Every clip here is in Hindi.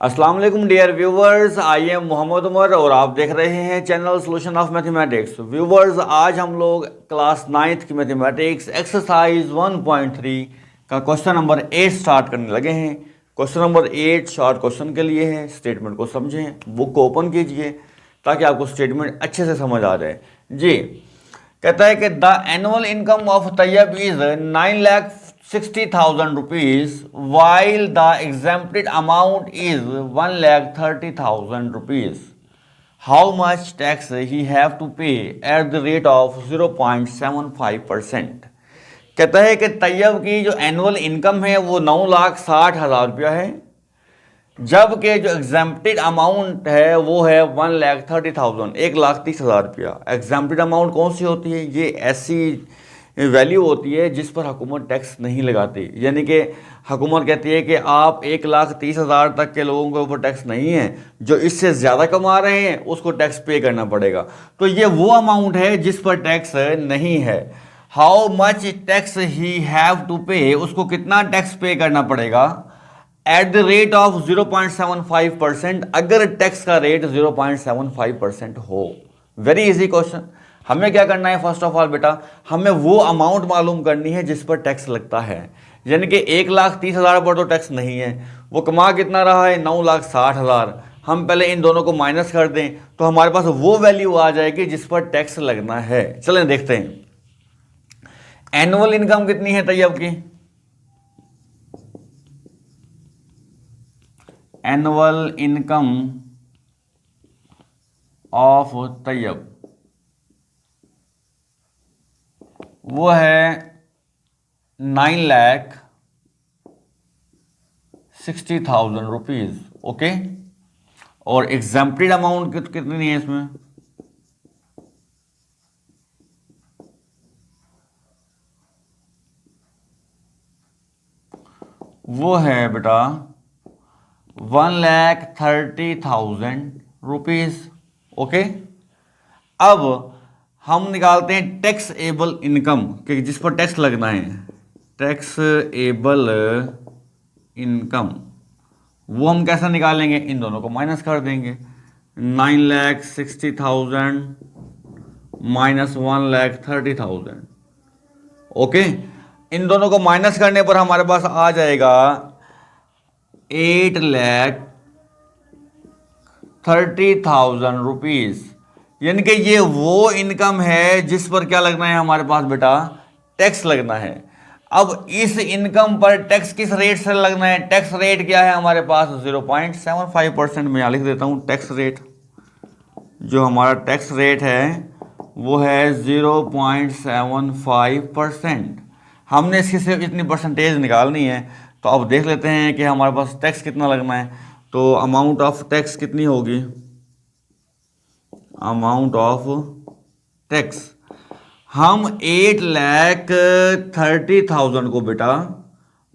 अस्सलाम वालेकुम dear viewers, I am Mohammed Umar और आप देख रहे हैं channel solution of mathematics. Viewers, आज हम लोग क्लास 9th की मैथमेटिक्स एक्सरसाइज 1.3 का क्वेश्चन नंबर 8 स्टार्ट करने लगे हैं। क्वेश्चन नंबर 8 शॉर्ट क्वेश्चन के लिए है। स्टेटमेंट को समझें, बुक को ओपन कीजिए ताकि आपको स्टेटमेंट अच्छे से समझ आ जाए। जी, कहता है कि the annual income of Tayyab is 9,60,000 rupees while the exempted amount is 1,30,000 rupees. How much tax he have to pay at the rate of 0.75%? कहता है कि तैयब की जो एनुअल इनकम है वो 9,60,000 रुपया है, जबकि जो एग्जाम्प्टेड अमाउंट है वो है 1,30,000, 1,30,000 रुपया। एग्जाम्प्टेड अमाउंट कौन सी होती है? ये ऐसी वैल्यू होती है जिस पर हुकूमत टैक्स नहीं लगाती। यानी कि हुकूमत कहती है कि आप 1,30,000 तक के लोगों के ऊपर टैक्स नहीं है, जो इससे ज़्यादा कमा रहे हैं उसको टैक्स पे करना पड़ेगा। तो ये वो अमाउंट है जिस पर टैक्स नहीं है। How much tax he have to pay, उसको कितना टैक्स पे करना पड़ेगा एट द रेट ऑफ 0.75%, अगर टैक्स का रेट 0.75% हो। Very easy question. हमें क्या करना है? फर्स्ट ऑफ ऑल बेटा, हमें वो अमाउंट मालूम करनी है जिस पर टैक्स लगता है। यानी कि 1,30,000 पर तो टैक्स नहीं है, वो कमा कितना रहा है? 9,60,000। हम पहले इन दोनों को माइनस कर दें तो हमारे पास वो वैल्यू आ जाएगी जिस पर टैक्स लगना है। चलें देखते हैं एनुअल इनकम कितनी है तैयब की। एनुअल इनकम ऑफ तैयब वो है 9,60,000 रुपीज। ओके, और एग्जाम्प्टेड अमाउंट कितनी है इसमें? वो है बेटा 1,30,000 रुपीज। ओके, अब हम निकालते हैं टैक्स एबल इनकम कि जिस पर टैक्स लगना है। टैक्स एबल इनकम वो हम कैसे निकालेंगे? इन दोनों को माइनस कर देंगे। 9,60,000 माइनस 1,30,000। ओके, इन दोनों को माइनस करने पर हमारे पास आ जाएगा 8,30,000 रुपीज। यानी कि ये वो इनकम है जिस पर क्या लगना है हमारे पास बेटा? टैक्स लगना है। अब इस इनकम पर टैक्स किस रेट से लगना है? टैक्स रेट क्या है हमारे पास? 0.75%। मैं यहाँ लिख देता हूँ टैक्स रेट। जो हमारा टैक्स रेट है वो है 0.75%। हमने इसकी सिर्फ इतनी परसेंटेज निकालनी है। तो अब देख लेते हैं कि हमारे पास टैक्स कितना लगना है। तो अमाउंट ऑफ टैक्स कितनी होगी? अमाउंट ऑफ टैक्स हम 8,30,000 को बेटा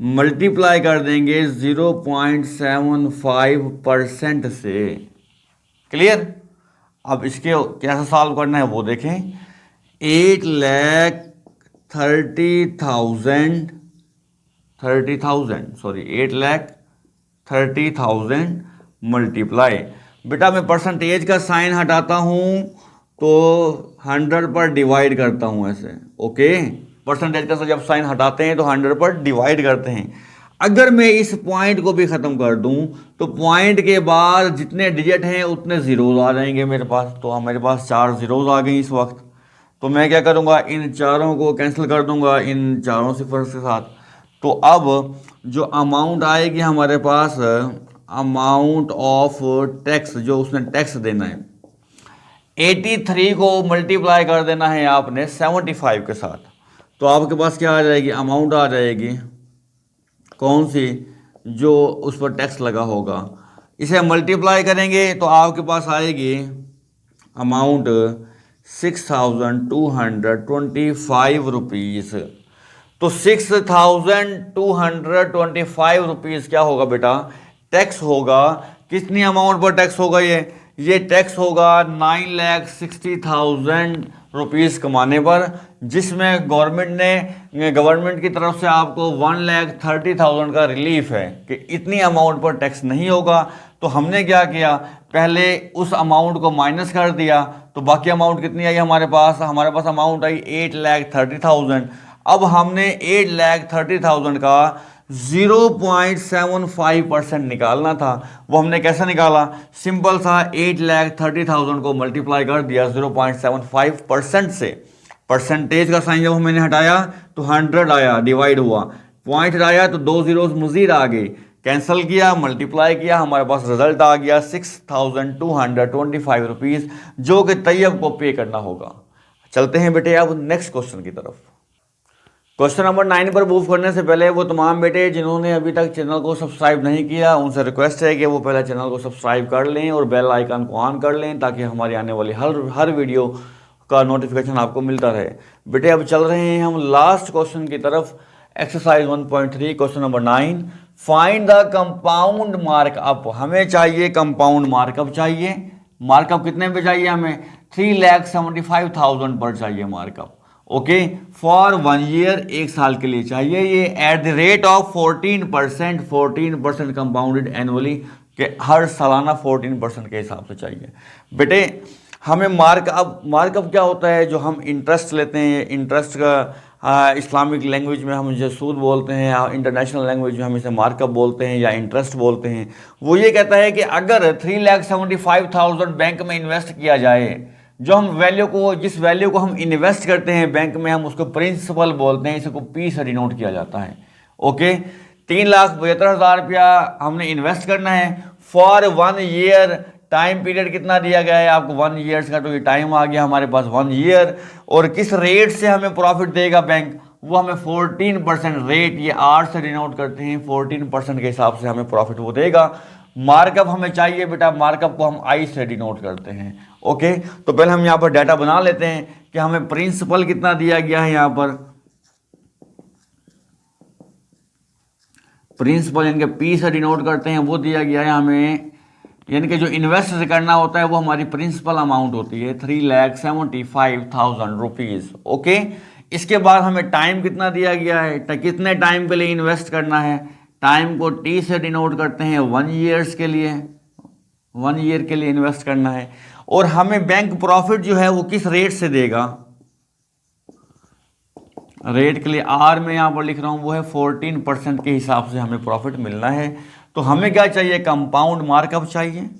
मल्टीप्लाई कर देंगे 0.75% से। क्लियर? अब इसके कैसे सॉल्व करना है वो देखें। 8,30,000 मल्टीप्लाई, बेटा मैं परसेंटेज का साइन हटाता हूं तो 100 पर डिवाइड करता हूं ऐसे। ओके, परसेंटेज का जब साइन हटाते हैं तो 100 पर डिवाइड करते हैं। अगर मैं इस पॉइंट को भी ख़त्म कर दूं तो पॉइंट के बाद जितने डिजिट हैं उतने ज़ीरोज़ आ जाएंगे मेरे पास। तो मेरे पास 4 ज़ीरोज़ आ गई इस वक्त। तो मैं क्या करूंगा? इन चारों को कैंसिल कर दूंगा इन चारों सिफर के साथ। तो अब जो अमाउंट आएगी हमारे पास, अमाउंट ऑफ टैक्स जो उसने टैक्स देना है, 83 को मल्टीप्लाई कर देना है आपने 75 के साथ। तो आपके पास क्या आ जाएगी? अमाउंट आ जाएगी। कौन सी? जो उस पर टैक्स लगा होगा। इसे मल्टीप्लाई करेंगे तो आपके पास आएगी अमाउंट 6,225 रुपीज़। तो 6,225 रुपीज़ क्या होगा बेटा? टैक्स होगा। कितनी अमाउंट पर टैक्स होगा? ये टैक्स होगा 9,60,000 रुपीज़ कमाने पर, जिसमें गवर्नमेंट की तरफ से आपको 1,30,000 का रिलीफ है कि इतनी अमाउंट पर टैक्स नहीं होगा। तो हमने क्या किया, पहले उस अमाउंट को माइनस कर दिया, तो बाकी अमाउंट कितनी आई हमारे पास अमाउंट आई 8,30,000। अब हमने 8,30,000 का 0.75% निकालना था। वो हमने कैसे निकाला, सिंपल सा 8,30,000 को मल्टीप्लाई कर दिया 0.75% से। परसेंटेज का साइन जब मैंने हटाया तो 100 आया, डिवाइड हुआ, पॉइंट आया तो 2 जीरोस मजीद आ गए, कैंसिल किया, मल्टीप्लाई किया, हमारे पास रिजल्ट आ गया 6,225 रुपीज़, जो कि तैयब को पे करना होगा। चलते हैं बेटे अब नेक्स्ट क्वेश्चन की तरफ। क्वेश्चन नंबर 9 पर मूव करने से पहले वो तमाम बेटे जिन्होंने अभी तक चैनल को सब्सक्राइब नहीं किया, उनसे रिक्वेस्ट है कि वो पहले चैनल को सब्सक्राइब कर लें और बेल आइकन को ऑन कर लें, ताकि हमारी आने वाली हर वीडियो का नोटिफिकेशन आपको मिलता रहे। बेटे अब चल रहे हैं हम लास्ट क्वेश्चन की तरफ, exercise 1.3 question number 9। Find the compound markup. हमें चाहिए कंपाउंड मार्कअप चाहिए। मार्कअप कितने पे चाहिए हमें, 3,75,000 पर चाहिए मार्कअप। ओके, फॉर 1 ईयर, 1 साल के लिए चाहिए ये, at the rate of 14% compounded annually, के हर सालाना 14% के हिसाब से चाहिए। बेटे हमें मार्कअप क्या होता है, जो हम इंटरेस्ट लेते हैं, इंटरेस्ट का इस्लामिक लैंग्वेज में हम इसे सूद बोलते हैं, या इंटरनेशनल लैंग्वेज में हम इसे मार्कअप बोलते हैं या इंटरेस्ट बोलते हैं। वो ये कहता है कि अगर 3,75,000 बैंक में इन्वेस्ट किया जाए, जो हम जिस वैल्यू को हम इन्वेस्ट करते हैं बैंक में, हम उसको प्रिंसिपल बोलते हैं, इसको पी से डिनोट किया जाता है। ओके, 3,72,000 रुपया हमने इन्वेस्ट करना है फॉर 1 ईयर। टाइम पीरियड कितना दिया गया है आपको, 1 ईयर्स का, तो ये टाइम आ गया हमारे पास 1 ईयर। और किस रेट से हमें प्रॉफिट देगा बैंक, वो हमें 14% रेट, ये 8 से डिनोट करते हैं, 14% के हिसाब से हमें प्रॉफिट वो देगा। मार्कअप हमें चाहिए बेटा, मार्कअप को हम आई से डिनोट करते हैं। ओके, तो पहले हम यहाँ पर डाटा बना लेते हैं कि हमें प्रिंसिपल कितना दिया गया है। यहाँ पर प्रिंसिपल यानी कि पी से डिनोट करते हैं, वो दिया गया है हमें, यानी कि जो इन्वेस्ट करना होता है वो हमारी प्रिंसिपल अमाउंट होती है 3,75,000 रुपीज़। ओके, इसके बाद हमें टाइम कितना दिया गया है, कितने टाइम के लिए इन्वेस्ट करना है, टाइम को टी से डिनोट करते हैं, 1 ईयर्स के लिए, 1 ईयर के लिए इन्वेस्ट करना है। और हमें बैंक प्रॉफिट जो है वो किस रेट से देगा, रेट के लिए आर में यहाँ पर लिख रहा हूँ, वो है 14% के हिसाब से हमें प्रॉफिट मिलना है। तो हमें क्या चाहिए, कंपाउंड मार्कअप चाहिए।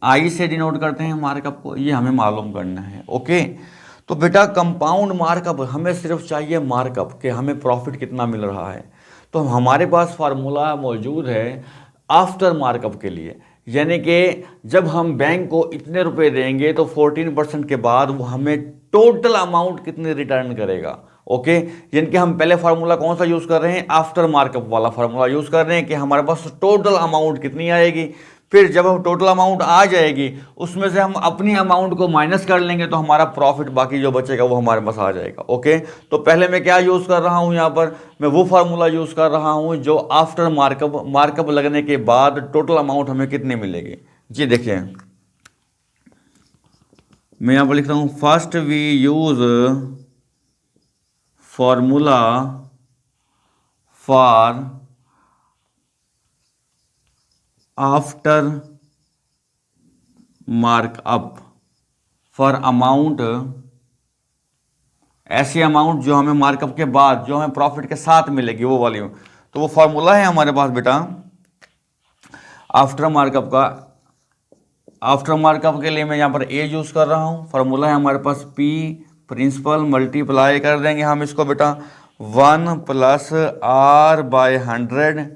आई से डिनोट करते हैं मार्कअप को, ये हमें मालूम करना है। ओके, तो बेटा कंपाउंड मार्कअप हमें सिर्फ चाहिए मार्कअप, कि हमें प्रॉफिट कितना मिल रहा है। तो हमारे पास फार्मूला मौजूद है आफ्टर मार्कअप के लिए, यानी कि जब हम बैंक को इतने रुपए देंगे तो 14% के बाद वो हमें टोटल अमाउंट कितनी रिटर्न करेगा। ओके, यानी कि हम पहले फार्मूला कौन सा यूज़ कर रहे हैं, आफ्टर मार्कअप वाला फार्मूला यूज़ कर रहे हैं, कि हमारे पास टोटल अमाउंट कितनी आएगी। फिर जब हम टोटल अमाउंट आ जाएगी, उसमें से हम अपनी अमाउंट को माइनस कर लेंगे, तो हमारा प्रॉफिट बाकी जो बचेगा वो हमारे पास आ जाएगा। ओके, तो पहले मैं क्या यूज़ कर रहा हूँ, यहाँ पर मैं वो फार्मूला यूज़ कर रहा हूँ जो आफ्टर मार्कअप लगने के बाद टोटल अमाउंट हमें कितनी मिलेगी। जी देखिए, मैं यहाँ पर लिख रहा हूँ, first we use formula for after markup for amount, ऐसी अमाउंट जो हमें मार्कअप के बाद, जो हमें प्रॉफिट के साथ मिलेगी, वो वाली। तो वो फॉर्मूला है हमारे पास बेटा आफ्टर मार्कअप का। आफ्टर मार्कअप के लिए मैं यहाँ पर ए यूज़ कर रहा हूँ। फार्मूला है हमारे पास पी, प्रिंसिपल मल्टीप्लाई कर देंगे हम इसको बेटा 1 + R/100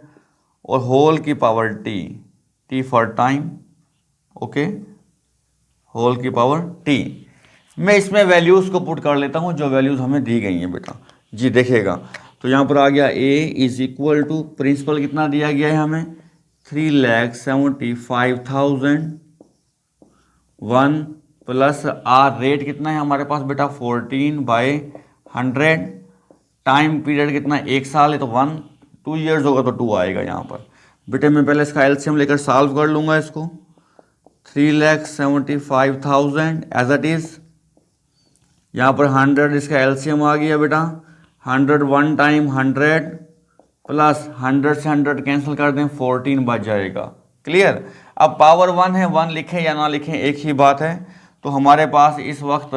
और होल की power T, T for time. Okay, whole की पावर टी। मैं इसमें वैल्यूज़ को पुट कर लेता हूँ जो वैल्यूज़ हमें दी गई हैं बेटा। जी देखिएगा, तो यहाँ पर आ गया A = प्रिंसिपल कितना दिया गया है हमें, 3,75,000, 1 + R रेट कितना है हमारे पास बेटा 14/100, टाइम पीरियड कितना, 1 साल है, तो 2 ईयर्स होगा तो 2 आएगा यहाँ पर। बेटे मैं पहले इसका एलसीएम लेकर सॉल्व कर लूँगा इसको, 3,75,000 एज इट इज़, यहाँ पर 100 इसका एलसीएम आ गया बेटा, 100 वन टाइम 100 प्लस 100 से 100 कैंसिल कर दें, 14 बच जाएगा। क्लियर। अब पावर 1 है, 1 लिखें या ना लिखें एक ही बात है। तो हमारे पास इस वक्त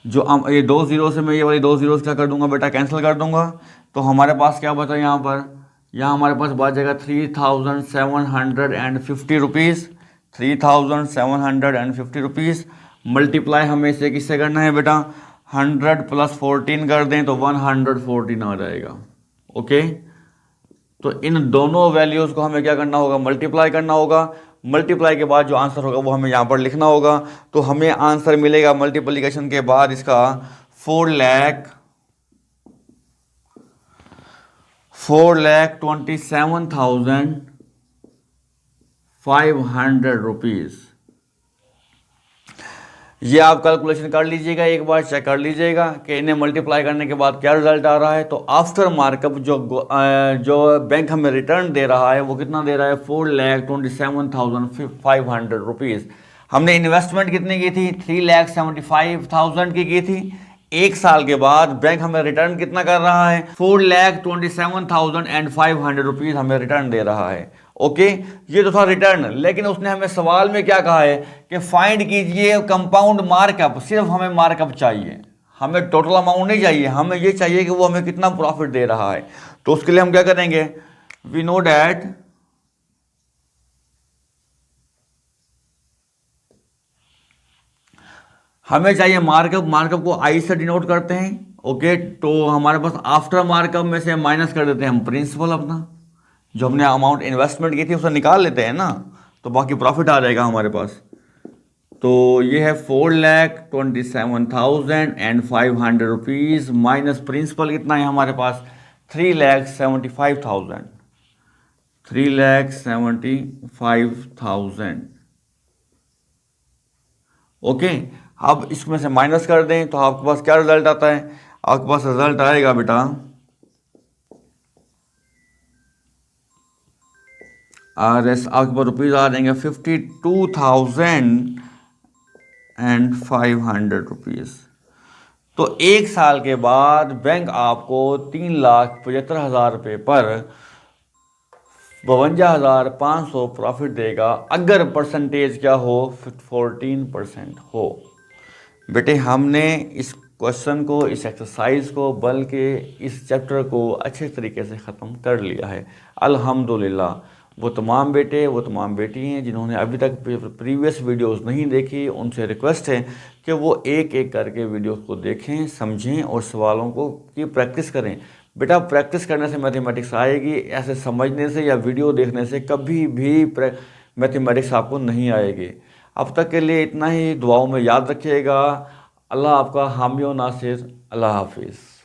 जो ये 2 जीरो से मैं ये वाली 2 जीरो क्या कर दूंगा बेटा, कैंसिल कर दूंगा। तो हमारे पास क्या बचा यहाँ पर, यहाँ हमारे पास बच जाएगा 3750 रुपीज़, 3750 रुपीज़। मल्टीप्लाई हमें इसे किससे करना है बेटा, 100 प्लस 14 कर दें तो 114 आ जाएगा। ओके, तो इन दोनों वैल्यूज़ को हमें क्या करना होगा, मल्टीप्लाई करना होगा। मल्टीप्लाई के बाद जो आंसर होगा वो हमें यहाँ पर लिखना होगा। तो हमें आंसर मिलेगा मल्टीप्लिकेशन के बाद इसका 4,27,500 रुपीज़। ये आप कैलकुलेशन कर लीजिएगा, एक बार चेक कर लीजिएगा कि इन्हें मल्टीप्लाई करने के बाद क्या रिजल्ट आ रहा है। तो आफ्टर मार्कअप जो बैंक हमें रिटर्न दे रहा है वो कितना दे रहा है, 4,27,500 रुपीज़। हमने इन्वेस्टमेंट कितनी की थी, 3,75,000 की थी। एक साल के बाद बैंक हमें रिटर्न कितना कर रहा है, 4,27,500 रुपीज़ हमें रिटर्न दे रहा है। ओके, ये तो था रिटर्न। लेकिन उसने हमें सवाल में क्या कहा है कि फाइंड कीजिए कंपाउंड मार्कअप। सिर्फ हमें मार्कअप चाहिए, हमें टोटल अमाउंट नहीं चाहिए, हमें ये चाहिए कि वो हमें कितना प्रॉफिट दे रहा है। तो उसके लिए हम क्या करेंगे, वी नो डैट हमें चाहिए मार्कअप। मार्कअप को आई से डिनोट करते हैं। ओके, तो हमारे पास आफ्टर मार्कअप में से माइनस कर देते हैं हम प्रिंसिपल अपना, जो हमने अमाउंट इन्वेस्टमेंट की थी उसे निकाल लेते हैं ना, तो बाकी प्रॉफिट आ जाएगा हमारे पास। तो ये है 4,27,500 रुपीज़ माइनस प्रिंसिपल कितना है हमारे पास, 3,75,000, 3,75,000। ओके, अब इसमें से माइनस कर दें तो आपके पास क्या रिजल्ट आता है, आपके पास रिजल्ट आएगा बेटा आपके पास रुपीज़ आ जाएंगे 52,500 रुपीज़। तो एक साल के बाद बैंक आपको 3,75,000 रुपये पर 52,500 प्रॉफिट देगा, अगर परसेंटेज क्या हो, 14% हो। बेटे हमने इस क्वेश्चन को, इस एक्सरसाइज को, बल्कि इस चैप्टर को अच्छे तरीके से ख़त्म कर लिया है अल्हम्दुलिल्लाह। वो तमाम बेटे, वो तमाम बेटी हैं जिन्होंने अभी तक प्रीवियस वीडियोस नहीं देखी, उनसे रिक्वेस्ट है कि वो एक एक करके वीडियोस को देखें, समझें और सवालों को की प्रैक्टिस करें। बेटा प्रैक्टिस करने से मैथमेटिक्स आएगी, ऐसे समझने से या वीडियो देखने से कभी भी मैथमेटिक्स आपको नहीं आएगी। अब तक के लिए इतना ही, दुआओं में याद रखिएगा। अल्लाह आपका हामी व नासिर। अल्लाह हाफिज़।